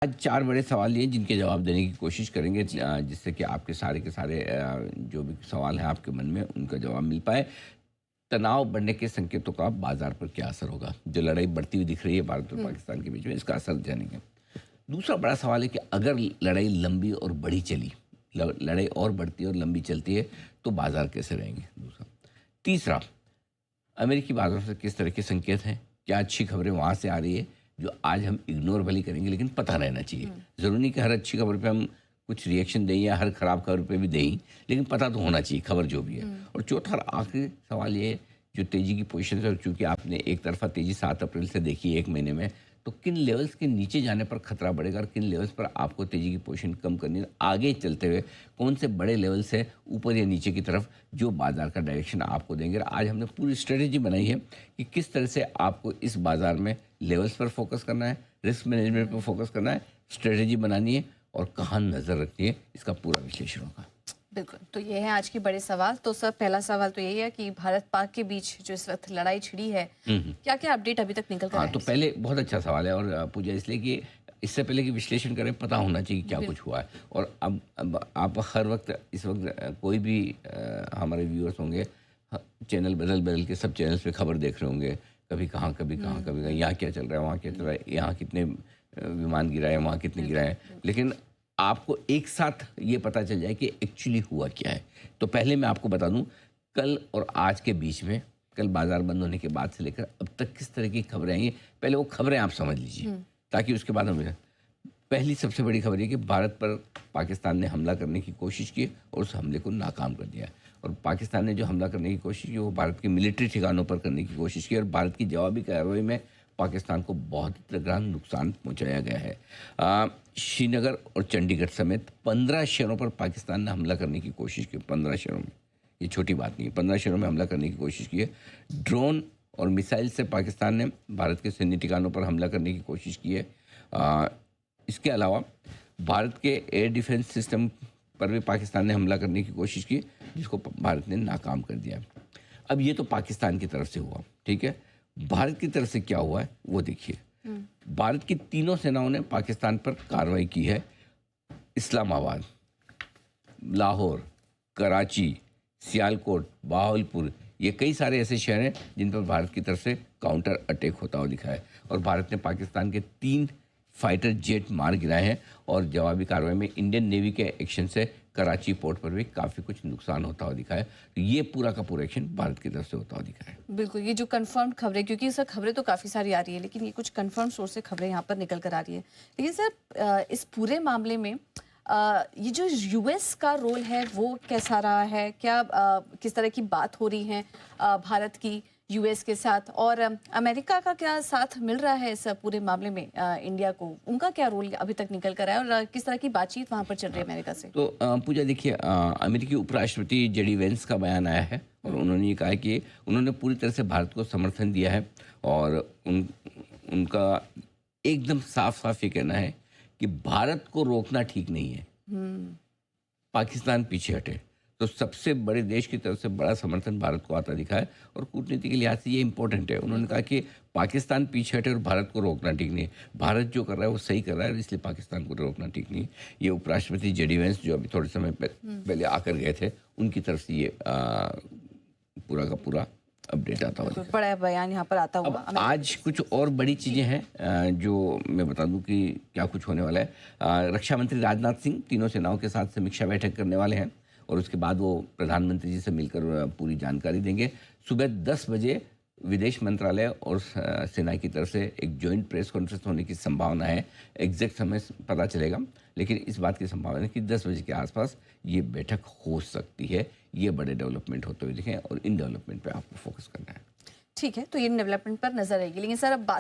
आज 4 बड़े सवाल लिए जिनके जवाब देने की कोशिश करेंगे जिससे कि आपके सारे के सारे जो भी सवाल हैं आपके मन में उनका जवाब मिल पाए। तनाव बढ़ने के संकेतों का बाजार पर क्या असर होगा? जो लड़ाई बढ़ती हुई दिख रही है भारत और पाकिस्तान के बीच में, इसका असर जानेंगे। दूसरा बड़ा सवाल है कि अगर लड़ाई लंबी और बड़ी चली, लड़ाई और बढ़ती है और लंबी चलती है तो बाजार कैसे रहेंगे? दूसरा। तीसरा, अमेरिकी बाजारों से किस तरह के संकेत हैं? क्या अच्छी खबरें वहाँ से आ रही है जो आज हम इग्नोर भले करेंगे लेकिन पता रहना चाहिए। ज़रूरी नहीं कि हर अच्छी खबर पे हम कुछ रिएक्शन दें या हर ख़राब खबर पे भी दें, लेकिन पता तो होना चाहिए खबर जो भी है। और चौथा और आखिरी सवाल ये है, जो तेज़ी की पोजीशन है, और चूँकि आपने एक तरफा तेज़ी 7 अप्रैल से देखी है 1 महीने में, तो किन लेवल्स के नीचे जाने पर खतरा बढ़ेगा और किन लेवल्स पर आपको तेज़ी की पोजीशन कम करनी है। आगे चलते हुए कौन से बड़े लेवल्स हैं ऊपर या नीचे की तरफ जो बाज़ार का डायरेक्शन आपको देंगे। और आज हमने पूरी स्ट्रेटेजी बनाई है कि किस तरह से आपको इस बाज़ार में लेवल्स पर फोकस करना है, रिस्क मैनेजमेंट पर फोकस करना है, स्ट्रेटेजी बनानी है और कहाँ नज़र रखनी है, इसका पूरा विश्लेषण होगा। बिल्कुल, तो ये है आज के बड़े सवाल। तो सर, पहला सवाल तो यही है कि भारत पाक के बीच जो इस वक्त लड़ाई छिड़ी है, क्या क्या अपडेट अभी तक निकल कर आया है? तो पहले बहुत अच्छा सवाल है और पूजा इसलिए कि इससे पहले कि विश्लेषण करें पता होना चाहिए क्या कुछ हुआ है। और अब आप हर वक्त इस वक्त कोई भी हमारे व्यूअर्स होंगे, चैनल बदल बदल के सब चैनल्स पे खबर देख रहे होंगे, कभी कहाँ कभी कहाँ कभी कहाँ, यहाँ क्या चल रहा है, वहाँ क्या चल रहा है, यहाँ कितने विमान गिराए, वहाँ कितने गिराए, लेकिन आपको एक साथ ये पता चल जाए कि एक्चुअली हुआ क्या है। तो पहले मैं आपको बता दूं, कल और आज के बीच में, कल बाजार बंद होने के बाद से लेकर अब तक किस तरह की खबरें आई हैं, पहले वो खबरें आप समझ लीजिए ताकि उसके बाद हम। पहली सबसे बड़ी खबर ये कि भारत पर पाकिस्तान ने हमला करने की कोशिश की और उस हमले को नाकाम कर दिया। और पाकिस्तान ने जो हमला करने की कोशिश की वो भारत के मिलिट्री ठिकानों पर करने की कोशिश की और भारत की जवाबी कार्रवाई में पाकिस्तान को बहुत तगड़ा नुकसान पहुंचाया गया है। श्रीनगर और चंडीगढ़ समेत 15 शहरों पर पाकिस्तान ने हमला करने की कोशिश की। 15 शहरों में, ये छोटी बात नहीं है, 15 शहरों में हमला करने की कोशिश की है। ड्रोन और मिसाइल से पाकिस्तान ने भारत के सैन्य ठिकानों पर हमला करने की कोशिश की है। इसके अलावा भारत के एयर डिफेंस सिस्टम पर भी पाकिस्तान ने हमला करने की कोशिश की, जिसको भारत ने नाकाम कर दिया। अब ये तो पाकिस्तान की तरफ से हुआ, ठीक है। भारत की तरफ से क्या हुआ है वो देखिए। भारत की तीनों सेनाओं ने पाकिस्तान पर कार्रवाई की है। इस्लामाबाद, लाहौर, कराची, सियालकोट, बहावलपुर, ये कई सारे ऐसे शहर हैं जिन पर भारत की तरफ से काउंटर अटैक होता हुआ दिखा है। और भारत ने पाकिस्तान के 3 फाइटर जेट मार गिराए हैं और जवाबी कार्रवाई में इंडियन नेवी के एक्शन से कराची पोर्ट पर भी काफ़ी कुछ नुकसान होता हुआ दिखा है। तो ये पूरा का पूरा एक्शन भारत की तरफ से होता हुआ दिखा है। बिल्कुल, ये जो कंफर्म खबरें, क्योंकि सर खबरें तो काफ़ी सारी आ रही है, लेकिन ये कुछ कंफर्म सोर्स से खबरें यहाँ पर निकल कर आ रही है। लेकिन सर, इस पूरे मामले में ये जो यूएस का रोल है वो कैसा रहा है? क्या किस तरह की बात हो रही है भारत की यूएस के साथ, और अमेरिका का क्या साथ मिल रहा है इस पूरे मामले में इंडिया को? उनका क्या रोल अभी तक निकल कर आया और किस तरह की बातचीत वहाँ पर चल रही है अमेरिका से? तो पूजा देखिए, अमेरिकी उपराष्ट्रपति जेडी वेंस का बयान आया है और उन्होंने ये कहा है कि उन्होंने पूरी तरह से भारत को समर्थन दिया है और उनका एकदम साफ साफ ये कहना है कि भारत को रोकना ठीक नहीं है, पाकिस्तान पीछे हटे। तो सबसे बड़े देश की तरफ से बड़ा समर्थन भारत को आता दिखा है और कूटनीति के लिहाज से ये इंपॉर्टेंट है। उन्होंने कहा कि पाकिस्तान पीछे हटे और भारत को रोकना ठीक नहीं है। भारत जो कर रहा है वो सही कर रहा है, इसलिए पाकिस्तान को रोकना ठीक नहीं है। ये उपराष्ट्रपति जेडी वेंस जो अभी थोड़े समय पहले आकर गए थे, उनकी तरफ से ये पूरा का पूरा अपडेट आता हुआ। बड़ा बयान यहाँ पर आता हुआ। आज कुछ और बड़ी चीज़ें हैं जो मैं बता दूं कि क्या कुछ होने वाला है। रक्षा मंत्री राजनाथ सिंह तीनों सेनाओं के साथ समीक्षा बैठक करने वाले हैं और उसके बाद वो प्रधानमंत्री जी से मिलकर पूरी जानकारी देंगे। सुबह 10 बजे विदेश मंत्रालय और सेना की तरफ से एक जॉइंट प्रेस कॉन्फ्रेंस होने की संभावना है। एग्जैक्ट समय पता चलेगा, लेकिन इस बात की संभावना है कि 10 बजे के आसपास ये बैठक हो सकती है। ये बड़े डेवलपमेंट होते हुए दिखें और इन डेवलपमेंट पे आपको फोकस करना है। ठीक है, तो ये डेवलपमेंट पर नजर रहेगी। लेकिन सर, अब बात